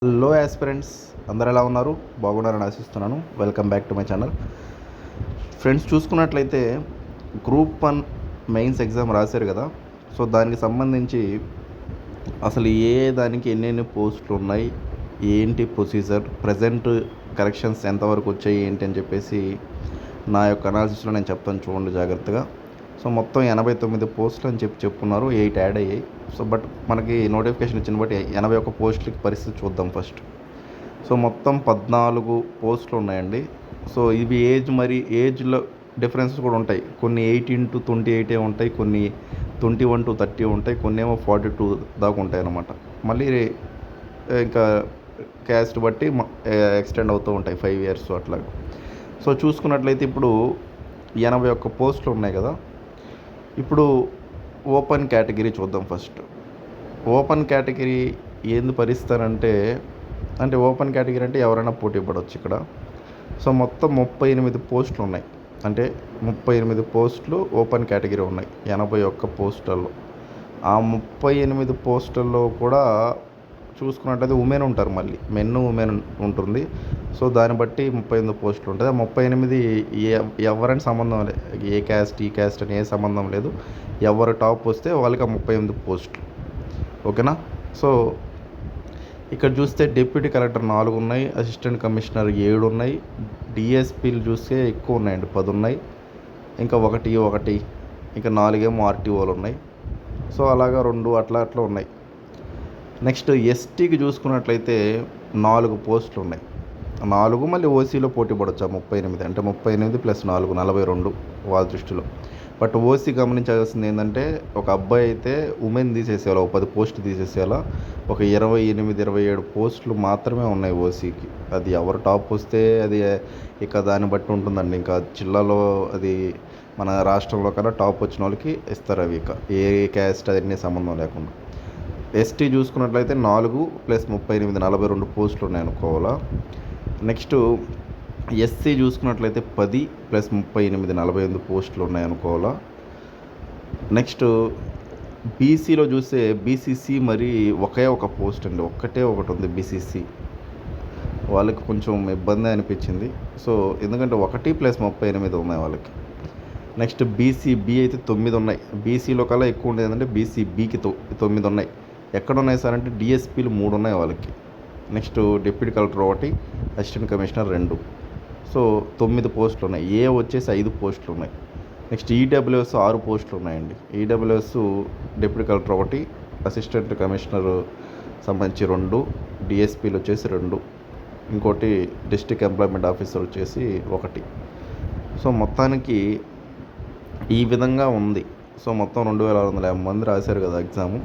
Hello aspirants, అందరు ఎలా ఉన్నారు? బాగున్నారని ఆశిస్తున్నాను. Welcome back to my channel. Friends, చూసుకున్నట్లయితే గ్రూప్ 1 మెయిన్స్ ఎగ్జామ్ రాశారు కదా. సో దానికి సంబంధించి అసలు ఏ దానికి ఎన్నెన్ని పోస్టులు ఉన్నాయి, ఏంటి ప్రొసీజర్, ప్రజెంట్ కరెక్షన్స్ ఎంతవరకు వచ్చాయి ఏంటి అని చెప్పేసి నా యొక్క అనాలిసిస్లో నేను చెప్తాను, చూడండి జాగ్రత్తగా. సో మొత్తం 89 పోస్టులు అని చెప్పుకున్నారు, 8 యాడ్ అయ్యాయి. సో బట్ మనకి నోటిఫికేషన్ ఇచ్చిన బట్టి 81 పోస్టులకి పరిస్థితి చూద్దాం ఫస్ట్. సో మొత్తం 14 పోస్టులు ఉన్నాయండి. సో ఇవి ఏజ్లో డిఫరెన్సెస్ కూడా ఉంటాయి. కొన్ని 18-28 ఉంటాయి, కొన్ని 21-30 ఉంటాయి, కొన్ని ఏమో 42 దాకా ఉంటాయి అన్నమాట. మళ్ళీ ఇంకా క్యాస్ట్ బట్టి ఎక్స్టెండ్ అవుతూ ఉంటాయి 5 years అట్లా. సో చూసుకున్నట్లయితే ఇప్పుడు 81 పోస్టులు ఉన్నాయి కదా. ఇప్పుడు ఓపెన్ కేటగిరీ చూద్దాం ఫస్ట్. ఓపెన్ కేటగిరీ ఏంది పరిస్థితి అంటే ఓపెన్ కేటగిరీ అంటే ఎవరైనా పోటీ పడవచ్చు ఇక్కడ. సో మొత్తం 38 పోస్టులు ఉన్నాయి. అంటే 38 పోస్టులు ఓపెన్ కేటగిరీ ఉన్నాయి 81 పోస్టులలో. ఆ 38 పోస్టుల్లో కూడా చూసుకున్నట్లయితే ఉమెన్ ఉంటారు, మళ్ళీ ఉమెన్ ఉంటుంది. సో దాన్ని బట్టి 38 పోస్టులు ఉంటుంది. ఆ 38 ఎవరైనా సంబంధం లేదు, ఏ క్యాస్ట్ ఈ క్యాస్ట్ అని ఏ సంబంధం లేదు. ఎవరు టాప్ వస్తే వాళ్ళకి ఆ 38 పోస్టులు, ఓకేనా. సో ఇక్కడ చూస్తే డిప్యూటీ కలెక్టర్ 4 ఉన్నాయి, అసిస్టెంట్ కమిషనర్ 7 ఉన్నాయి, డిఎస్పీలు చూస్తే ఎక్కువ ఉన్నాయండి, 10 ఉన్నాయి. ఇంకా ఒకటి ఇంకా 4 ఏమో ఆర్టీఓలు ఉన్నాయి. సో అలాగా 2 అట్లా ఉన్నాయి. నెక్స్ట్ ఎస్టీకి చూసుకున్నట్లయితే 4 పోస్టులు ఉన్నాయి. 4 మళ్ళీ ఓసీలో పోటీ పడవచ్చు. 38 అంటే 38 + 4 42 వాళ్ళ దృష్టిలో. బట్ ఓసీ గమనించాల్సింది ఏంటంటే, ఒక అబ్బాయి అయితే ఉమెన్ తీసేసేయాలి, ఒక 10 పోస్టులు తీసేసేయాలా. ఒక 28-27 పోస్టులు మాత్రమే ఉన్నాయి ఓసీకి. అది ఎవరు టాప్ వస్తే అది ఇక దాన్ని బట్టి ఉంటుందండి. ఇంకా జిల్లాలో అది మన రాష్ట్రంలో కన్నా టాప్ వచ్చిన వాళ్ళకి ఇస్తారు అవి, ఇక ఏ క్యాస్ట్ అదన్నీ సంబంధం లేకుండా. ఎస్టీ చూసుకున్నట్లయితే 4 + 38 42 పోస్టులు ఉన్నాయి అనుకోవాలా. నెక్స్ట్ ఎస్సీ చూసుకున్నట్లయితే 10 + 38 48 పోస్టులు ఉన్నాయి అనుకోవాలా. నెక్స్ట్ బీసీలో చూస్తే బీసీసీ మరి ఒక పోస్ట్ అండి, ఒకటి ఉంది బీసీసీ. వాళ్ళకి కొంచెం ఇబ్బంది అనిపించింది. సో ఎందుకంటే 1 + 38 ఉన్నాయి వాళ్ళకి. నెక్స్ట్ బీ అయితే 9 ఉన్నాయి. బీసీలో కల్లా ఎక్కువ ఉండేది ఏంటంటే బీకి 9 ఉన్నాయి. ఎక్కడ ఉన్నాయి సార్ అంటే డిఎస్పీలు 3 ఉన్నాయి వాళ్ళకి. Next deputy collector 1, assistant commissioner 2. So 9 పోస్టులు ఉన్నాయి. ఏ వచ్చేసి 5 పోస్టులు ఉన్నాయి. నెక్స్ట్ ఈడబ్ల్యూఎస్ 6 పోస్టులు ఉన్నాయండి. EWS deputy collector 1, assistant commissioner సంబంధించి 2, డిఎస్పీలు వచ్చేసి 2, ఇంకోటి డిస్ట్రిక్ట్ ఎంప్లాయ్మెంట్ ఆఫీసర్ వచ్చేసి 1. సో మొత్తానికి ఈ విధంగా ఉంది. సో మొత్తం 2650 మంది రాశారు కదా ఎగ్జాము.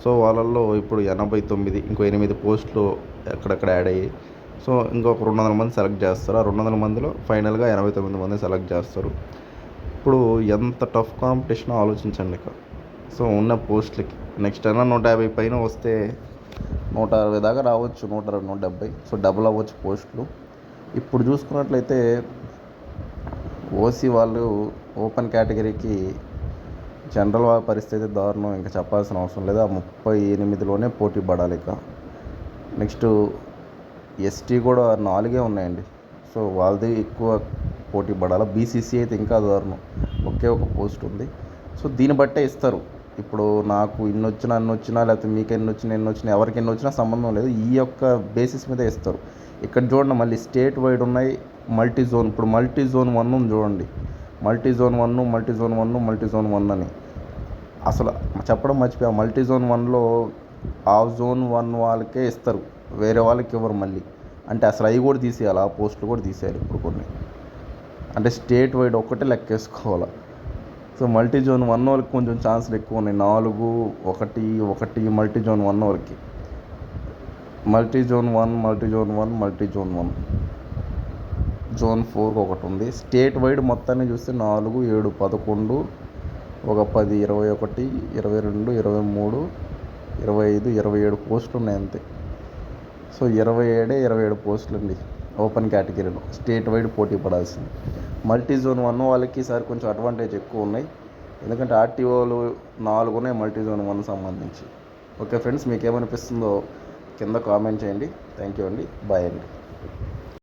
సో వాళ్ళల్లో ఇప్పుడు 89, ఇంకో 8 పోస్టులు ఎక్కడెక్కడ యాడ్ అయ్యాయి. సో ఇంకొక 200 మంది సెలెక్ట్ చేస్తారు. ఆ 200 మందిలో ఫైనల్గా 89 మంది సెలెక్ట్ చేస్తారు. ఇప్పుడు ఎంత టఫ్ కాంపిటీషన్ ఆలోచించండి ఇక. సో ఉన్న పోస్టులకి నెక్స్ట్ అయినా 150 పైన వస్తే 160 దాకా రావచ్చు, 160, 170. సో డబుల్ అవ్వచ్చు పోస్టులు. ఇప్పుడు చూసుకున్నట్లయితే ఓసీ వాళ్ళు ఓపెన్ కేటగిరీకి జనరల్ వాళ్ళ పరిస్థితి దారుణం, ఇంకా చెప్పాల్సిన అవసరం లేదు. ఆ 38లోనే పోటీ పడాలి ఇక. నెక్స్ట్ ఎస్టీ కూడా 4 ఉన్నాయండి. సో వాళ్ళది ఎక్కువ పోటీ పడాలి. బీసీసీ అయితే ఇంకా దారుణం, ఒక పోస్ట్ ఉంది. సో దీన్ని బట్టే ఇస్తారు. ఇప్పుడు నాకు ఇన్ని వచ్చినా లేకపోతే మీకు ఎన్ని వచ్చినా ఎవరికి ఎన్ని వచ్చినా సంబంధం లేదు, ఈ యొక్క బేసిస్ మీద ఇస్తారు. ఇక్కడ చూడండి, మళ్ళీ స్టేట్ వైడ్ ఉన్నాయి, మల్టీ జోన్. ఇప్పుడు మల్టీ జోన్ 1 ఉంది చూడండి, మల్టీ జోన్ 1 అని అసలు చెప్పడం మర్చిపోయా. మల్టీ జోన్ 1లో ఆ జోన్ 1 వాళ్ళకే ఇస్తారు, వేరే వాళ్ళకి ఇవ్వరు మళ్ళీ. అంటే అసలు అవి కూడా తీసేయాలి, ఆ పోస్టులు కూడా తీసేయాలి ఇప్పుడు కొన్ని. అంటే స్టేట్ వైడ్ ఒక్కటే లెక్కేసుకోవాలి. సో మల్టీ జోన్ 1 వాళ్ళకి కొంచెం ఛాన్సులు ఎక్కువ ఉన్నాయి. 4, 1 మల్టీ జోన్ 1 వాళ్ళకి. మల్టీ జోన్ 1 జోన్ 4 ఒకటి ఉంది. స్టేట్ వైడ్ మొత్తాన్ని చూస్తే 4, 7, 11, ఒక 10, 21, 22, 23, 25, 27 పోస్టులు ఉన్నాయి అంతే. సో 27 పోస్టులు అండి ఓపెన్ కేటగిరీలో స్టేట్ వైడ్ పోటీ పడాల్సింది. మల్టీ జోన్ 1 వాళ్ళకి ఈసారి కొంచెం అడ్వాంటేజ్ ఎక్కువ ఉన్నాయి, ఎందుకంటే ఆర్టీఓలు 4 ఉన్నాయి మల్టీ జోన్ 1 సంబంధించి. ఓకే ఫ్రెండ్స్, మీకు ఏమనిపిస్తుందో కింద కామెంట్ చేయండి. థ్యాంక్ యూ అండి. బాయ్ అండి.